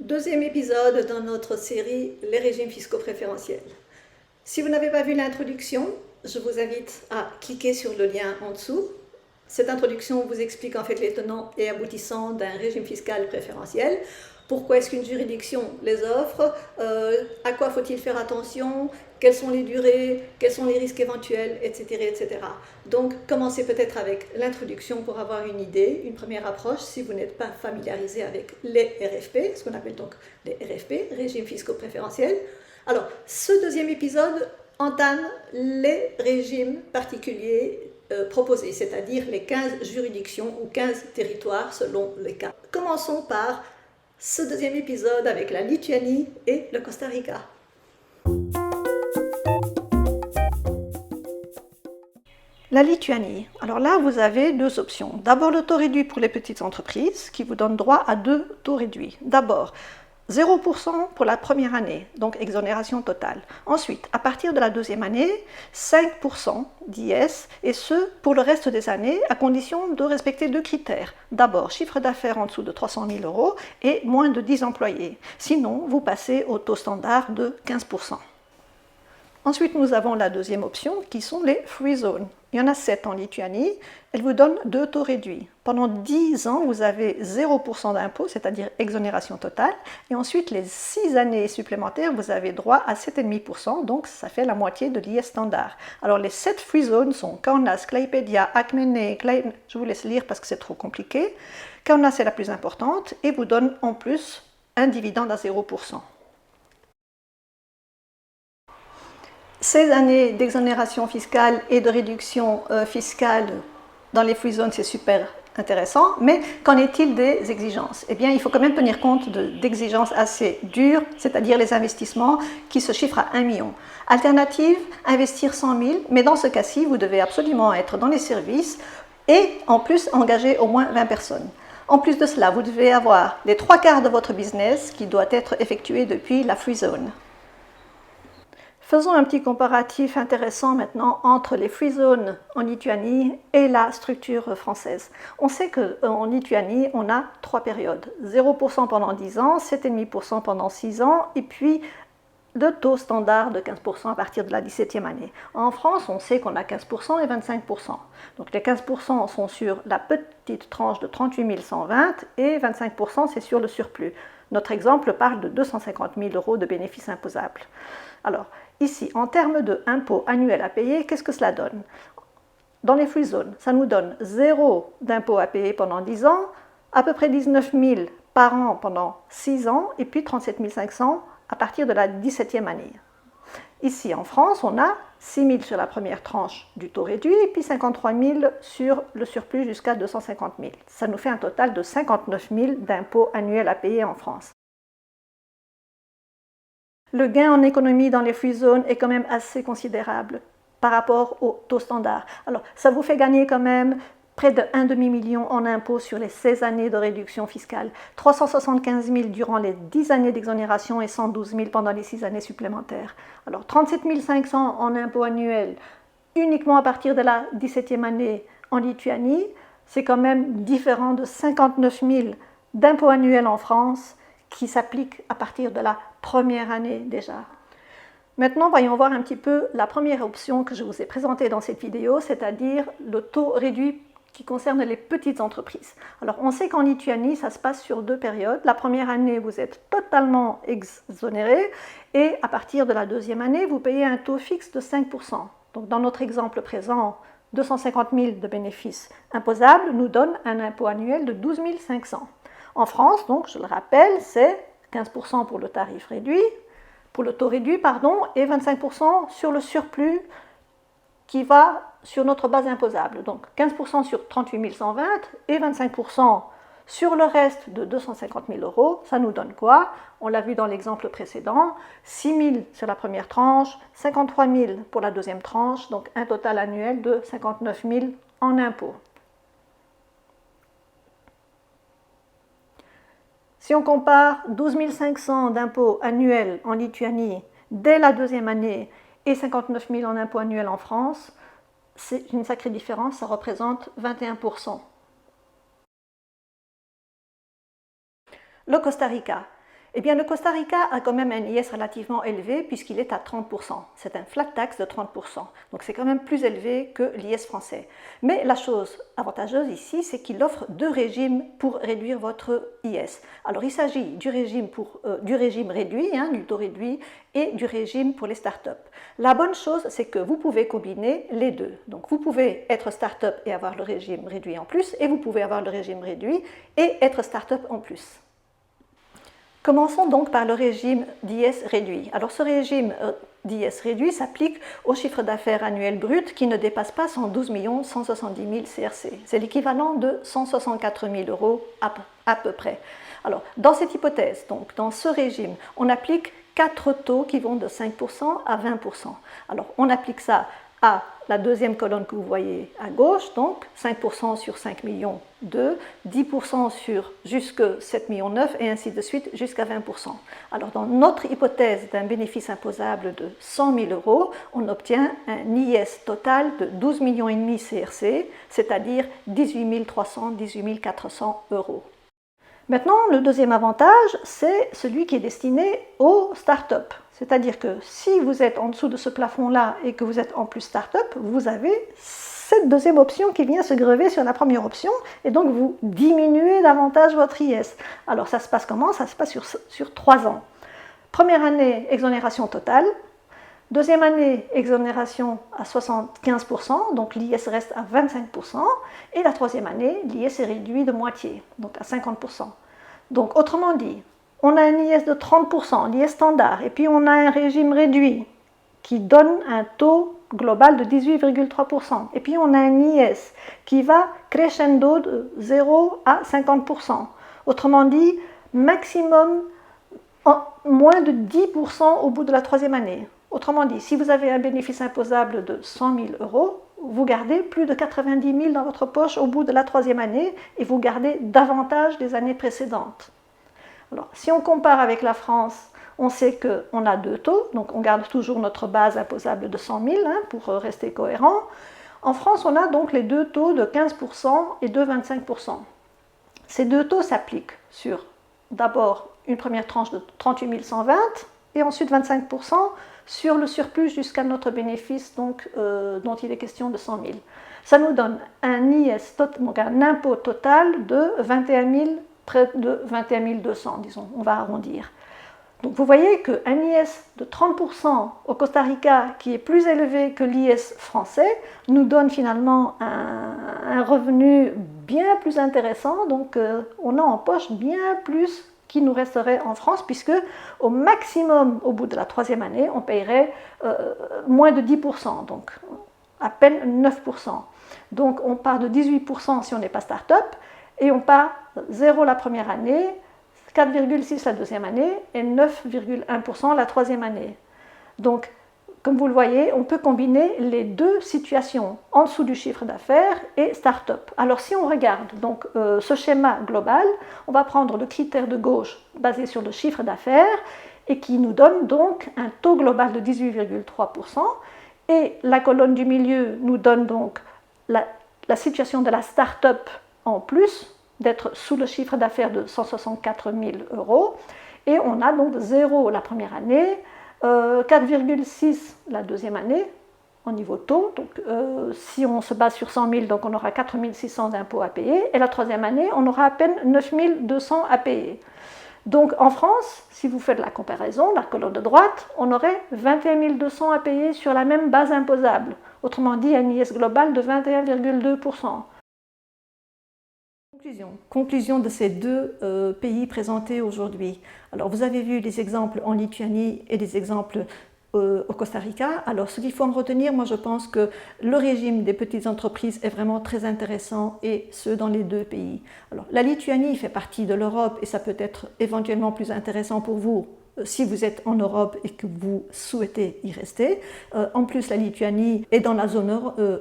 Deuxième épisode dans notre série Les régimes fiscaux préférentiels. Si vous n'avez pas vu l'introduction, je vous invite à cliquer sur le lien en dessous. Cette introduction vous explique en fait les tenants et aboutissants d'un régime fiscal préférentiel. Pourquoi est-ce qu'une juridiction les offre, à quoi faut-il faire attention, quelles sont les durées, quels sont les risques éventuels, etc. etc. Donc commencez peut-être avec l'introduction pour avoir une idée, une première approche si vous n'êtes pas familiarisé avec les RFP, ce qu'on appelle donc les RFP, régimes fiscaux préférentiels. Alors ce deuxième épisode entame les régimes particuliers proposés, c'est-à-dire les 15 juridictions ou 15 territoires selon les cas. Commençons par ce deuxième épisode avec la Lituanie et le Costa Rica. La Lituanie. Alors là, vous avez deux options. D'abord, le taux réduit pour les petites entreprises qui vous donne droit à deux taux réduits. D'abord, 0% pour la première année, donc exonération totale. Ensuite, à partir de la deuxième année, 5% d'IS, et ce, pour le reste des années, à condition de respecter deux critères. D'abord, chiffre d'affaires en dessous de 300 000 € et moins de 10 employés. Sinon, vous passez au taux standard de 15%. Ensuite, nous avons la deuxième option, qui sont les free zones. Il y en a 7 en Lituanie. Elles vous donnent deux taux réduits. Pendant 10 ans, vous avez 0% d'impôt, c'est-à-dire exonération totale. Et ensuite, les 6 années supplémentaires, vous avez droit à 7,5%, donc ça fait la moitié de l'IS standard. Alors, les 7 free zones sont Kaunas, Klaipėda, Akmenė, je vous laisse lire parce que c'est trop compliqué. Kaunas est la plus importante et vous donne en plus un dividende à 0%. Ces années d'exonération fiscale et de réduction fiscale dans les free zones, c'est super intéressant, mais qu'en est-il des exigences? Eh bien, il faut quand même tenir compte d'exigences assez dures, c'est-à-dire les investissements qui se chiffrent à 1 million. Alternative, investir 100 000, mais dans ce cas-ci, vous devez absolument être dans les services et en plus engager au moins 20 personnes. En plus de cela, vous devez avoir les 3/4 de votre business qui doit être effectué depuis la free zone. Faisons un petit comparatif intéressant maintenant entre les free zones en Lituanie et la structure française. On sait qu'en Lituanie, on a 3 périodes. 0% pendant 10 ans, 7,5% pendant 6 ans, et puis le taux standard de 15% à partir de la 17e année. En France, on sait qu'on a 15% et 25%. Donc les 15% sont sur la petite tranche de 38 120 et 25% c'est sur le surplus. Notre exemple parle de 250 000 € de bénéfices imposables. Alors, ici, en termes d'impôts annuels à payer, qu'est-ce que cela donne? Dans les free zones, ça nous donne 0 d'impôts à payer pendant 10 ans, à peu près 19 000 par an pendant 6 ans, et puis 37 500 à partir de la 17e année. Ici, en France, on a 6 000 sur la première tranche du taux réduit, et puis 53 000 sur le surplus jusqu'à 250 000. Ça nous fait un total de 59 000 d'impôts annuels à payer en France. Le gain en économie dans les free zones est quand même assez considérable par rapport au taux standard. Alors, ça vous fait gagner quand même près de 1,5 million en impôts sur les 16 années de réduction fiscale, 375 000 durant les 10 années d'exonération et 112 000 pendant les 6 années supplémentaires. Alors, 37 500 en impôts annuels uniquement à partir de la 17e année en Lituanie, c'est quand même différent de 59 000 d'impôts annuels en France qui s'appliquent à partir de la première année déjà. Maintenant, voyons voir un petit peu la première option que je vous ai présentée dans cette vidéo, c'est-à-dire le taux réduit qui concerne les petites entreprises. Alors, on sait qu'en Lituanie, ça se passe sur 2 périodes. La première année, vous êtes totalement exonéré et à partir de la deuxième année, vous payez un taux fixe de 5%. Donc, dans notre exemple présent, 250 000 de bénéfices imposables nous donne un impôt annuel de 12 500. En France, donc, je le rappelle, c'est 15% pour le tarif réduit, pour le taux réduit, pardon, et 25% sur le surplus qui va sur notre base imposable. Donc 15% sur 38 120 et 25% sur le reste de 250 000 €. Ça nous donne quoi? On l'a vu dans l'exemple précédent, 6 000 sur la première tranche, 53 000 pour la deuxième tranche, donc un total annuel de 59 000 en impôts. Si on compare 12 500 d'impôts annuels en Lituanie dès la deuxième année et 59 000 en impôts annuels en France, c'est une sacrée différence, ça représente 21%. Le Costa Rica. Eh bien, le Costa Rica a quand même un IS relativement élevé puisqu'il est à 30%. C'est un flat tax de 30%. Donc c'est quand même plus élevé que l'IS français. Mais la chose avantageuse ici, c'est qu'il offre deux régimes pour réduire votre IS. Alors il s'agit du régime réduit, du taux réduit, et du régime pour les startups. La bonne chose, c'est que vous pouvez combiner les deux. Donc vous pouvez être startup et avoir le régime réduit en plus, et vous pouvez avoir le régime réduit et être startup en plus. Commençons donc par le régime d'IS réduit. Alors ce régime d'IS réduit s'applique au chiffre d'affaires annuel brut qui ne dépasse pas 112 170 000 CRC. C'est l'équivalent de 164 000 € à peu près. Alors dans cette hypothèse, donc dans ce régime, on applique 4 taux qui vont de 5% à 20%. Alors on applique ça à la deuxième colonne que vous voyez à gauche, donc 5% sur 5 millions 2, 10% sur jusque 7 millions 9 et ainsi de suite jusqu'à 20%. Alors dans notre hypothèse d'un bénéfice imposable de 100 000 €, on obtient un IS total de 12 millions et demi CRC, c'est-à-dire 18 300, 18 400 €. Maintenant, le deuxième avantage, c'est celui qui est destiné aux startups. C'est-à-dire que si vous êtes en dessous de ce plafond-là et que vous êtes en plus start-up, vous avez cette deuxième option qui vient se grever sur la première option et donc vous diminuez davantage votre IS. Alors ça se passe comment? Ça se passe sur 3 ans. Première année, exonération totale. Deuxième année, exonération à 75%, donc l'IS reste à 25%. Et la troisième année, l'IS est réduit de moitié, donc à 50%. Donc autrement dit, on a un IS de 30%, l'IS standard, et puis on a un régime réduit qui donne un taux global de 18,3%. Et puis on a un IS qui va crescendo de 0 à 50%. Autrement dit, maximum moins de 10% au bout de la troisième année. Autrement dit, si vous avez un bénéfice imposable de 100 000 €, vous gardez plus de 90 000 dans votre poche au bout de la troisième année et vous gardez davantage des années précédentes. Alors, si on compare avec la France, on sait qu'on a deux taux, donc on garde toujours notre base imposable de 100 000 pour rester cohérent. En France, on a donc les deux taux de 15% et de 25%. Ces deux taux s'appliquent sur d'abord une première tranche de 38 120 et ensuite 25% sur le surplus jusqu'à notre bénéfice donc, dont il est question de 100 000. Ça nous donne un IS, donc un impôt total de 21 000, près de 21 200, disons, on va arrondir. Donc vous voyez qu'un IS de 30% au Costa Rica, qui est plus élevé que l'IS français, nous donne finalement un revenu bien plus intéressant, donc on a en poche bien plus qui nous resterait en France, puisque au maximum, au bout de la troisième année, on paierait moins de 10%, donc à peine 9%. Donc on part de 18% si on n'est pas start-up, et on part 0 la première année, 4,6 la deuxième année et 9,1% la troisième année. Donc, comme vous le voyez, on peut combiner les deux situations, en dessous du chiffre d'affaires et start-up. Alors si on regarde donc, ce schéma global, on va prendre le critère de gauche basé sur le chiffre d'affaires et qui nous donne donc un taux global de 18,3%, et la colonne du milieu nous donne donc la situation de la start-up en plus, d'être sous le chiffre d'affaires de 164 000 €, et on a donc 0 la première année, 4,6 la deuxième année au niveau taux, donc si on se base sur 100 000, donc on aura 4 600 d'impôts à payer, et la troisième année, on aura à peine 9 200 à payer. Donc en France, si vous faites la comparaison, la colonne de droite, on aurait 21 200 à payer sur la même base imposable, autrement dit un IS global de 21,2%. Conclusion de ces deux pays présentés aujourd'hui. Alors vous avez vu des exemples en Lituanie et des exemples au Costa Rica. Alors ce qu'il faut en retenir, moi je pense que le régime des petites entreprises est vraiment très intéressant, et ce dans les deux pays. Alors la Lituanie fait partie de l'Europe et ça peut être éventuellement plus intéressant pour vous si vous êtes en Europe et que vous souhaitez y rester. En plus, la Lituanie est dans la zone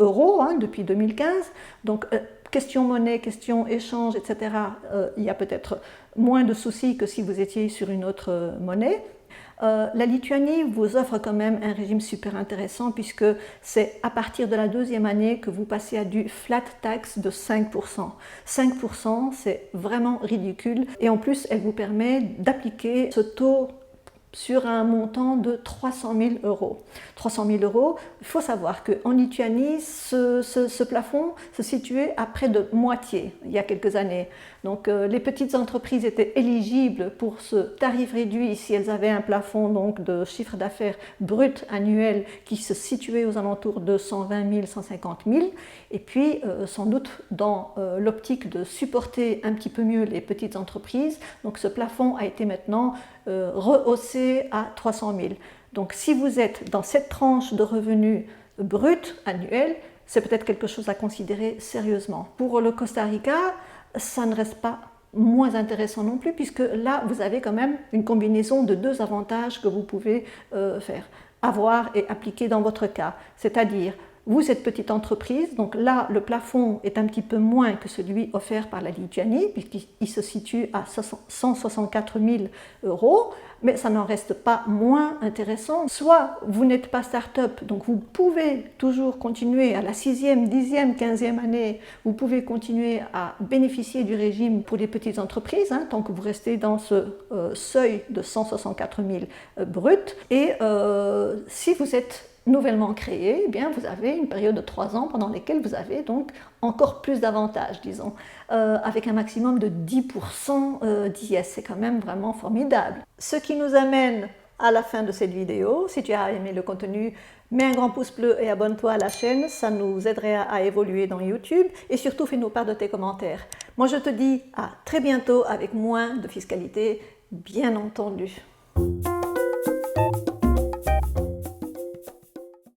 euro depuis 2015, donc question monnaie, question échange, etc., il y a peut-être moins de soucis que si vous étiez sur une autre monnaie. La Lituanie vous offre quand même un régime super intéressant puisque c'est à partir de la deuxième année que vous passez à du flat tax de 5%. 5%, c'est vraiment ridicule et en plus, elle vous permet d'appliquer ce taux sur un montant de 300 000 euros. 300 000 euros, il faut savoir qu'en Lituanie, ce plafond se situait à près de moitié il y a quelques années. Donc les petites entreprises étaient éligibles pour ce tarif réduit si elles avaient un plafond donc, de chiffre d'affaires brut annuel qui se situait aux alentours de 120 000, 150 000. Et puis, sans doute, dans l'optique de supporter un petit peu mieux les petites entreprises, donc ce plafond a été maintenant rehaussé à 300 000. Donc si vous êtes dans cette tranche de revenus bruts annuels, c'est peut-être quelque chose à considérer sérieusement. Pour le Costa Rica, ça ne reste pas moins intéressant non plus, puisque là, vous avez quand même une combinaison de deux avantages que vous pouvez avoir et appliquer dans votre cas. C'est-à-dire, vous êtes petite entreprise, donc là, le plafond est un petit peu moins que celui offert par la Lituanie, puisqu'il se situe à 164 000 euros, mais ça n'en reste pas moins intéressant. Soit vous n'êtes pas start-up, donc vous pouvez toujours continuer à la 6e, 10e, 15e année, vous pouvez continuer à bénéficier du régime pour les petites entreprises, tant que vous restez dans ce seuil de 164 000 bruts. Et si vous êtes nouvellement créé, eh bien, vous avez une période de 3 ans pendant lesquelles vous avez donc encore plus d'avantages, disons, avec un maximum de 10% d'IS. C'est quand même vraiment formidable. Ce qui nous amène à la fin de cette vidéo. Si tu as aimé le contenu, mets un grand pouce bleu et abonne-toi à la chaîne, ça nous aiderait à évoluer dans YouTube et surtout fais-nous part de tes commentaires. Moi je te dis à très bientôt avec moins de fiscalité, bien entendu.